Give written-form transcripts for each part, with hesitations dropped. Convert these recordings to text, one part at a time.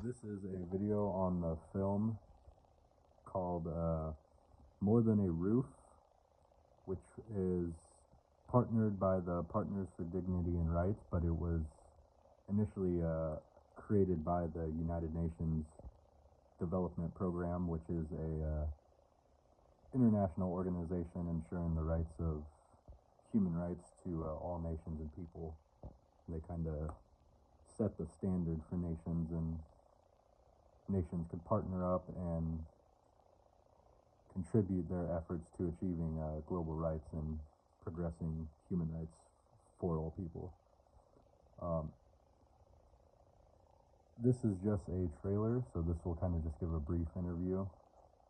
This is a video on the film called More Than a Roof, which is partnered by the Partners for Dignity and Rights, but it was initially created by the United Nations Development Program, which is a international organization ensuring the rights of human rights to all nations and people. They kind of set the standard for nations, and nations could partner up and contribute their efforts to achieving global rights and progressing human rights for all people. This is just a trailer, so this will kind of just give a brief interview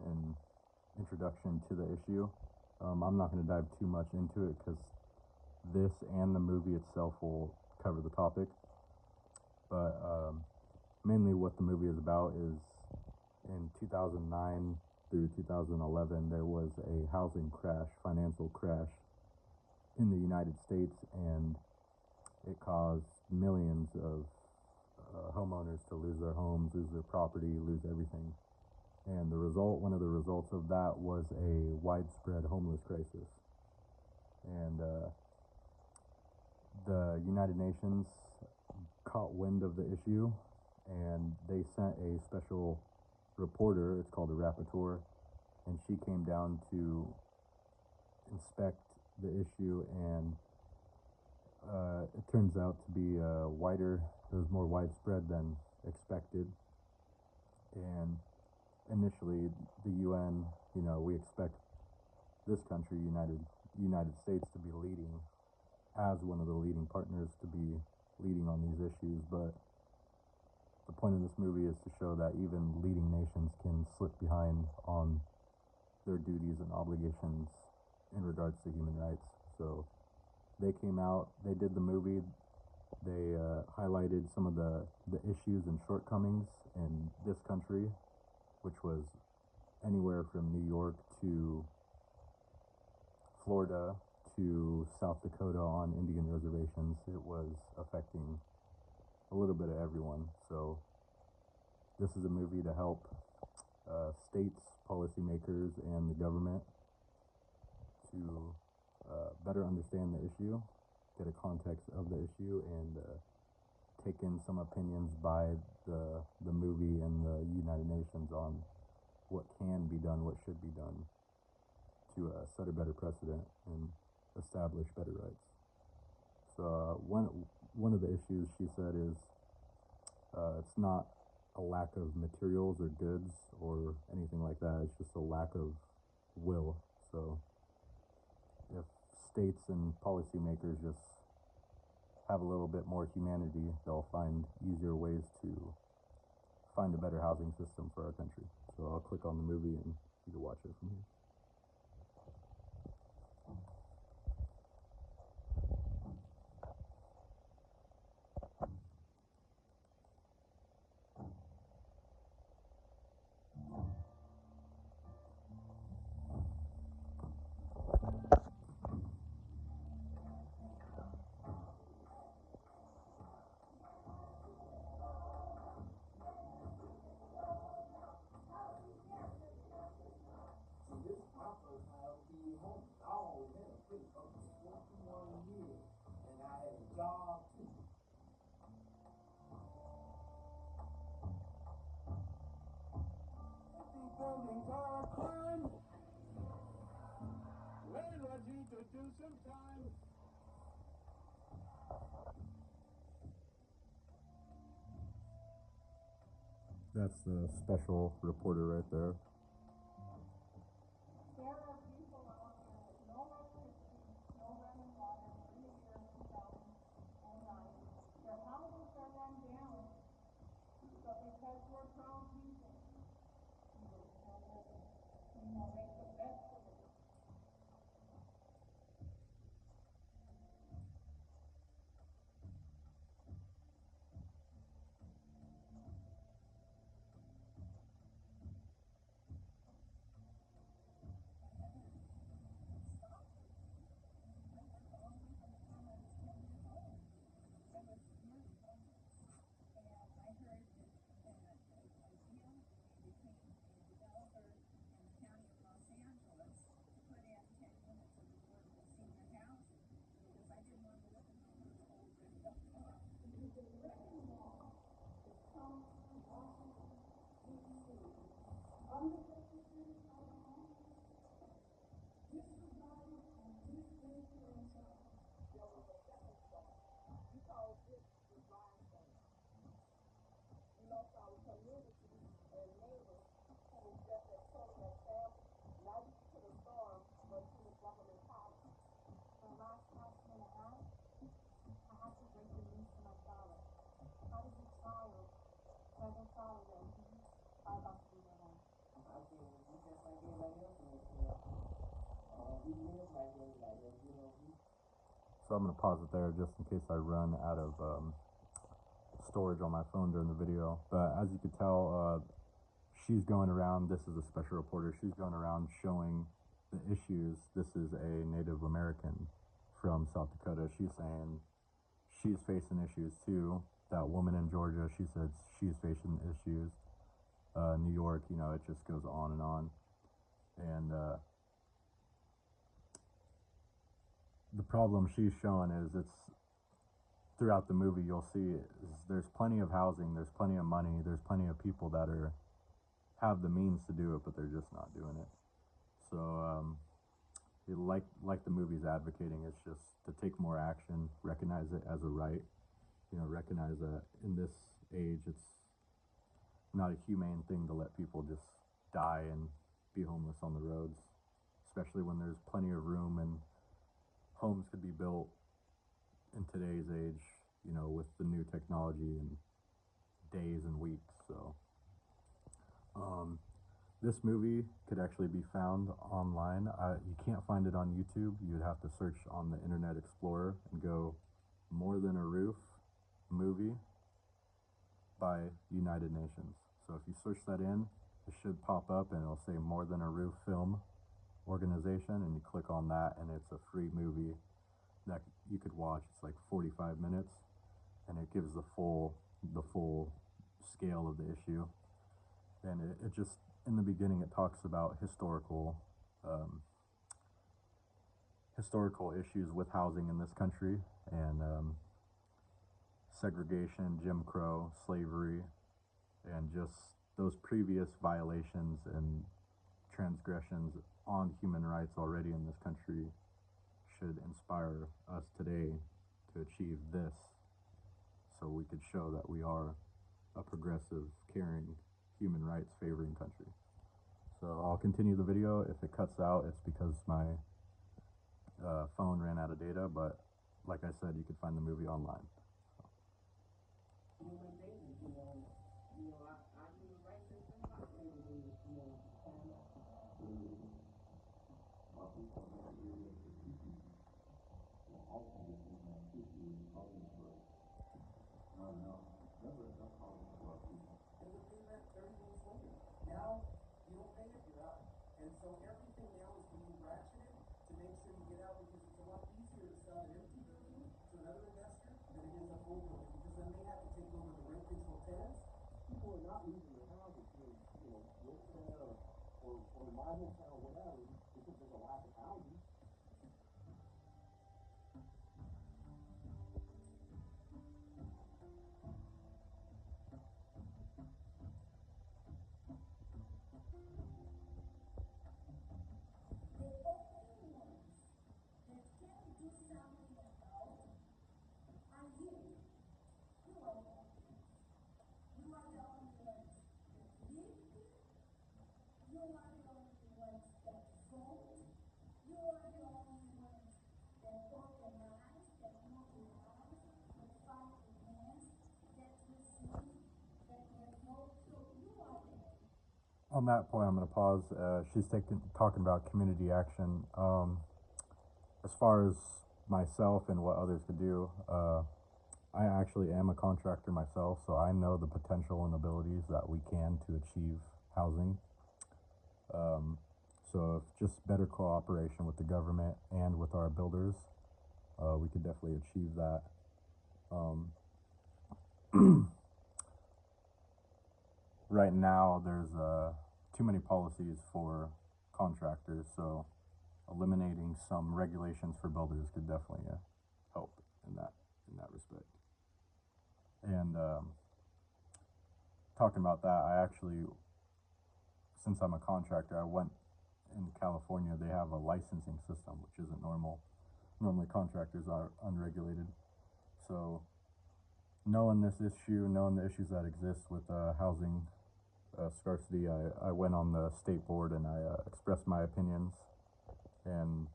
and introduction to the issue. I'm not going to dive too much into it because this and the movie itself will cover the topic. But mainly what the movie is about is in 2009 through 2011, there was a housing crash, financial crash in the United States, and it caused millions of homeowners to lose their homes, lose their property, lose everything. And one of the results of that was a widespread homeless crisis. And the United Nations caught wind of the issue, and they sent a special reporter, it's called a rapporteur, and she came down to inspect the issue, and it turns out to be it was more widespread than expected. And initially the UN, we expect this country, United States, to be leading as one of the leading partners, to be leading on these issues, but the point of this movie is to show that even leading nations can slip behind on their duties and obligations in regards to human rights. So they came out, they did the movie, they highlighted some of the issues and shortcomings in this country, which was anywhere from New York to Florida to South Dakota on Indian reservations. It was affecting a little bit of everyone. So this is a movie to help states, policymakers, and the government to better understand the issue, get a context of the issue, and take in some opinions by the movie and the United Nations on what can be done, what should be done to set a better precedent and establish better rights. So one of the issues, she said, is it's not a lack of materials or goods or anything like that. It's just a lack of will. So if states and policymakers just have a little bit more humanity, they'll find easier ways to find a better housing system for our country. So I'll click on the movie and you can watch it from here. Buildings are a crime. Landlords need to do some time. That's the special reporter right there. There are people out there with no electricity, no running water in the year 2009. Their houses are run down, but because we're proud people, we will still live it. We will make the best of it. So I'm going to pause it there just in case I run out of storage on my phone during the video. But as you can tell, she's going around, this is a special reporter, she's going around showing the issues. This is a Native American from South Dakota. She's saying she's facing issues too. That woman in Georgia, she said she's facing issues. New York, you know, it just goes on and on. And the problem she's showing is it's throughout the movie you'll see is there's plenty of housing, there's plenty of money, there's plenty of people that have the means to do it, but they're just not doing it. So like the movie's advocating, it's just to take more action, recognize it as a right, you know, recognize that in this age it's not a humane thing to let people just die and be homeless on the roads, especially when there's plenty of room and homes could be built in today's age, you know, with the new technology in days and weeks. So this movie could actually be found online. You can't find it on YouTube. You'd have to search on the Internet Explorer and go More Than a Roof movie by United Nations. So if you search that in, it should pop up and it'll say More Than a Roof Film Organization, and you click on that and it's a free movie that you could watch. It's like 45 minutes and it gives the full scale of the issue. And it just, in the beginning, it talks about historical issues with housing in this country, and segregation, Jim Crow, slavery, and just those previous violations and transgressions on human rights already in this country should inspire us today to achieve this, so we could show that we are a progressive, caring, human rights favoring country. So I'll continue the video. If it cuts out, it's because my phone ran out of data, but like I said, you can find the movie online. Now, you don't pay if you're out. And so everything now is being ratcheted to make sure you get out, because it's a lot easier to sell an empty building to another investor than it is a full building, because then they have to take over the rent control tenants. People are not losing their houses here, you know, Wilkes-Barre or my hometown or whatever, because there's a lack of housing. On that point, I'm going to pause. She's talking about community action. As far as myself and what others could do, I actually am a contractor myself, so I know the potential and abilities that we can to achieve housing. So if just better cooperation with the government and with our builders, we could definitely achieve that. Right now, there's too many policies for contractors, so eliminating some regulations for builders could definitely help in that respect. And talking about that, I actually, since I'm a contractor, I went in California. They have a licensing system, which isn't normal. Normally contractors are unregulated. So knowing this issue, knowing the issues that exist with housing scarcity, I went on the state board and I expressed my opinions and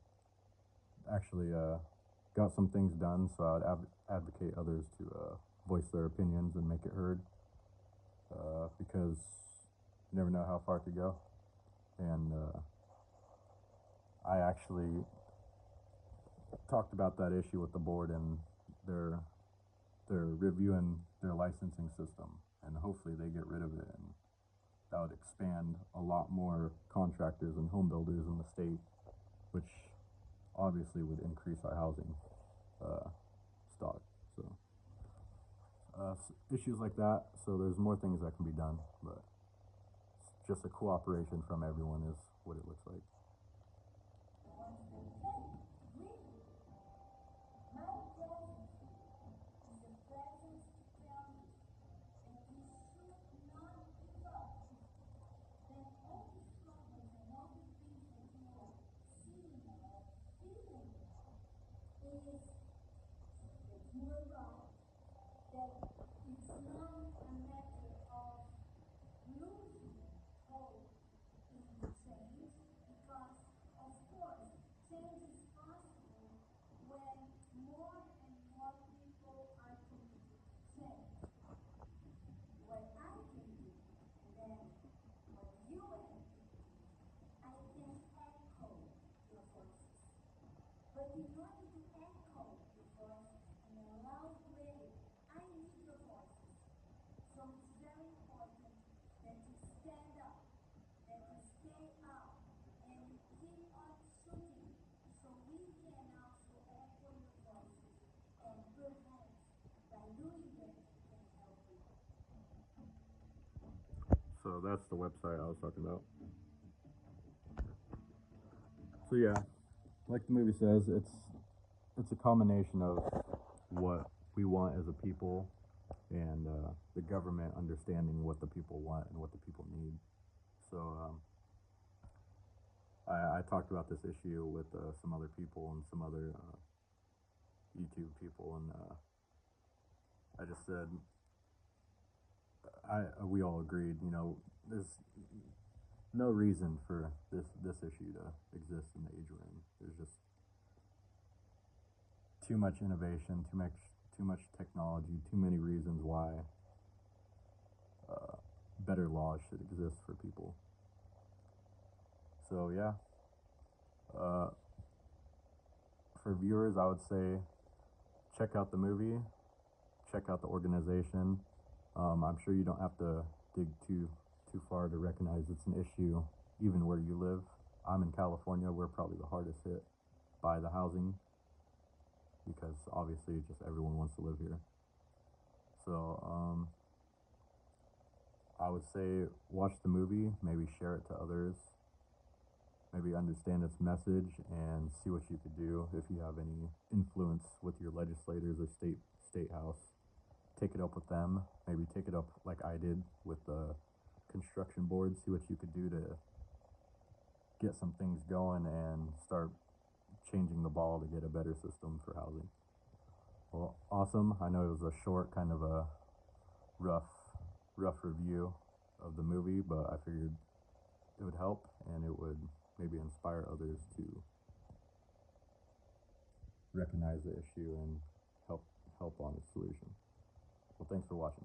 actually got some things done. So I would advocate others to voice their opinions and make it heard, because you never know how far it could go. And I actually talked about that issue with the board, and they're reviewing their licensing system, and hopefully they get rid of it, and that would expand a lot more contractors and home builders in the state, which obviously would increase our housing stock. So issues like that. So there's more things that can be done, but just a cooperation from everyone is what it looks like. So that's the website I was talking about. So yeah, like the movie says, it's a combination of what we want as a people and the government understanding what the people want and what the people need. So I talked about this issue with some other people and some other YouTube people, and I just said we all agreed, there's no reason for this issue to exist in the age we're in. There's just too much innovation, too much technology, too many reasons why better laws should exist for people. So yeah, for viewers, I would say check out the movie, check out the organization. I'm sure you don't have to dig too far to recognize it's an issue even where you live. I'm in California. We're probably the hardest hit by the housing because obviously just everyone wants to live here. So I would say watch the movie, maybe share it to others, maybe understand its message and see what you could do if you have any influence with your legislators or state house. Take it up with them, maybe take it up like I did with the construction board, see what you could do to get some things going and start changing the ball to get a better system for housing. Well, awesome. I know it was a short, kind of a rough review of the movie, but I figured it would help and it would maybe inspire others to recognize the issue and help on its solution. Well, thanks for watching.